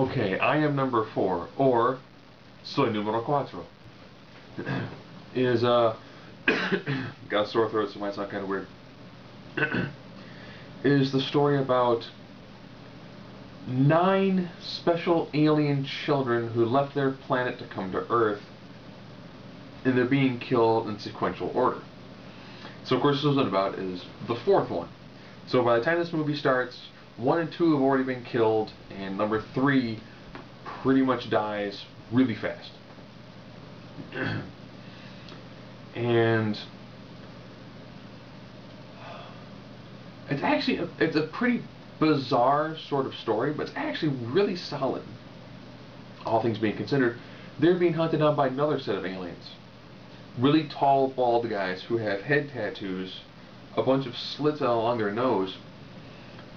Okay, I am number 4, or soy numero cuatro. Is, got a sore throat, so it might sound kind of weird. Is the story about 9 special alien children who left their planet to come to Earth, and they're being killed in sequential order. So, of course, this is about is the 4th one. So, by the time this movie starts, 1 and 2 have already been killed, and number 3 pretty much dies really fast. And it's a pretty bizarre sort of story, but it's actually really solid, all things being considered. They're being hunted down by another set of aliens. Really tall, bald guys who have head tattoos, a bunch of slits along their nose,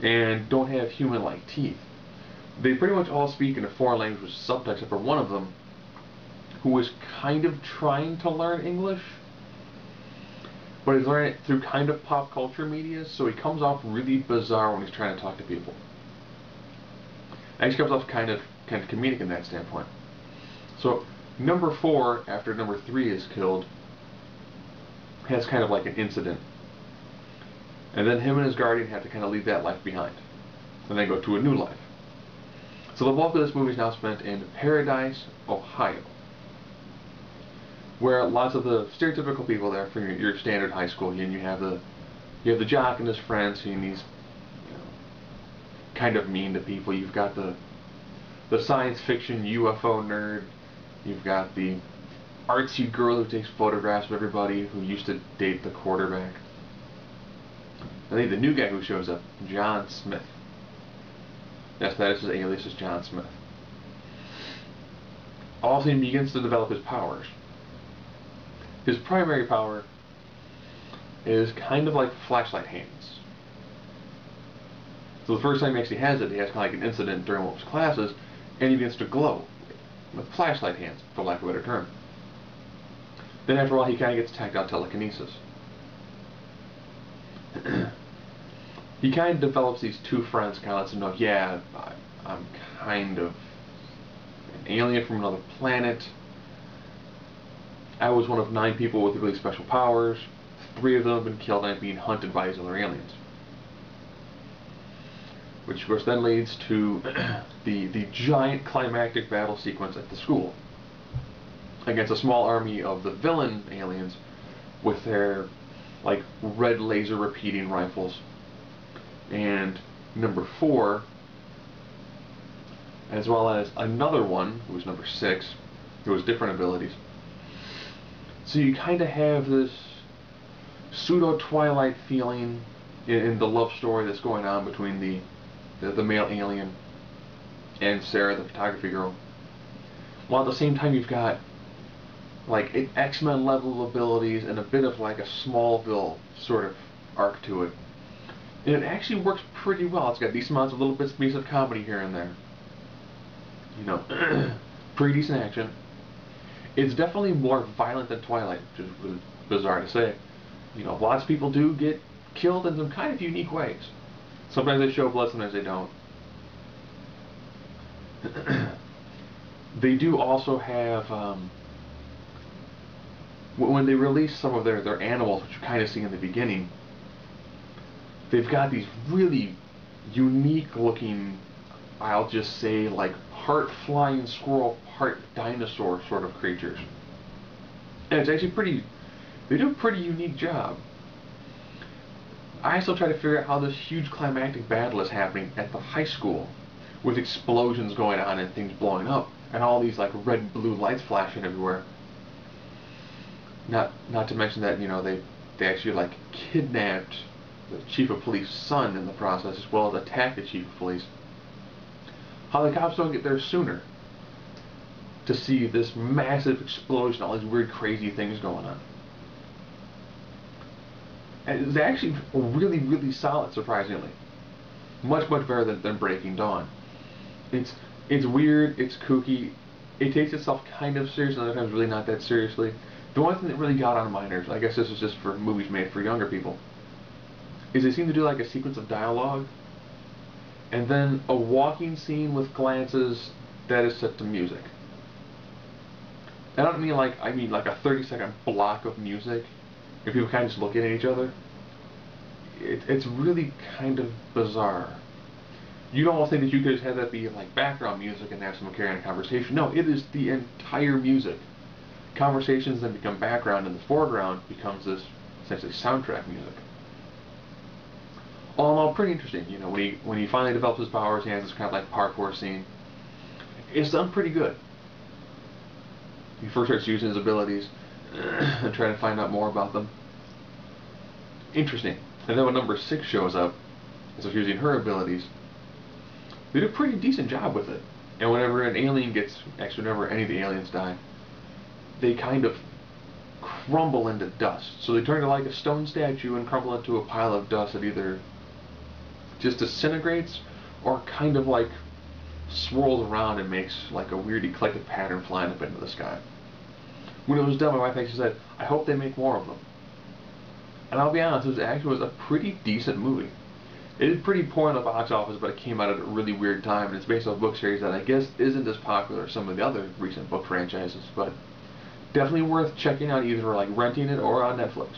and don't have human-like teeth. They pretty much all speak in a foreign language with subtext, except for one of them, who is kind of trying to learn English, but he's learning it through kind of pop culture media, so he comes off really bizarre when he's trying to talk to people. And he comes off kind of comedic in that standpoint. So number 4, after number 3 is killed, has kind of like an incident. And then him and his guardian have to kind of leave that life behind. And then go to a new life. So the bulk of this movie is now spent in Paradise, Ohio, where lots of the stereotypical people there from your standard high school, and you have the jock and his friends, and he's kind of mean to people. You've got the science fiction UFO nerd. You've got the artsy girl who takes photographs of everybody, who used to date the quarterback. I think the new guy who shows up, John Smith. Yes, that is his alias, is John Smith. Also, he begins to develop his powers. His primary power is kind of like flashlight hands. So the first time he actually has it, he has kind of like an incident during one of his classes, and he begins to glow with flashlight hands, for lack of a better term. Then after a while, he kind of gets tactile telekinesis. He kind of develops these 2 friends, kind of lets them know, yeah, I'm kind of an alien from another planet. I was one of 9 people with really special powers. 3 of them have been killed and I'm being hunted by these other aliens. Which of course then leads to the giant climactic battle sequence at the school against a small army of the villain aliens with their like red laser repeating rifles. And number 4, as well as another one who was number 6, who has different abilities. So you kind of have this pseudo Twilight feeling in the love story that's going on between the male alien and Sarah, the photography girl. While at the same time you've got like an X-Men level abilities and a bit of like a Smallville sort of arc to it. And it actually works pretty well. It's got decent amounts of little bits and pieces of comedy here and there. You know, pretty decent action. It's definitely more violent than Twilight, which is really bizarre to say. You know, lots of people do get killed in some kind of unique ways. Sometimes they show blood, sometimes they don't. They do also have, when they release some of their animals, which you kind of see in the beginning, they've got these really unique looking, I'll just say, like part-flying squirrel, part-dinosaur sort of creatures. And it's actually they do a pretty unique job. I still try to figure out how this huge climactic battle is happening at the high school, with explosions going on and things blowing up, and all these like red and blue lights flashing everywhere. Not to mention that, you know, they actually like kidnapped the chief of police's son in the process, as well as attacked the chief of police. How the cops don't get there sooner to see this massive explosion, all these weird crazy things going on. And it's actually really, really solid, surprisingly. Much better than Breaking Dawn. It's weird, it's kooky, it takes itself kind of seriously, and other times really not that seriously. The one thing that really got on my nerves, I guess this is just for movies made for younger people, is they seem to do like a sequence of dialogue, and then a walking scene with glances that is set to music. I don't mean like, I mean like a 30-second block of music, if people kind of just looking at each other. It's really kind of bizarre. You'd almost think that you could just have that be like background music and have someone carry on a conversation. No, it is the entire music. Conversations then become background, and the foreground becomes this essentially soundtrack music. All in all, pretty interesting. You know, when he finally develops his powers, he has this kind of like parkour scene. It's done pretty good. He first starts using his abilities and trying to find out more about them. Interesting. And then when number 6 shows up, and so using her abilities, they do a pretty decent job with it. And whenever an alien gets, actually whenever any of the aliens die, they kind of crumble into dust. So they turn into like a stone statue and crumble into a pile of dust that either just disintegrates or kind of like swirls around and makes like a weird eclectic pattern flying up into the sky. When it was done, my wife actually said, I hope they make more of them. And I'll be honest, it was a pretty decent movie. It did pretty poor in the box office, but it came out at a really weird time, and it's based on a book series that I guess isn't as popular as some of the other recent book franchises, but definitely worth checking out, either like renting it or on Netflix.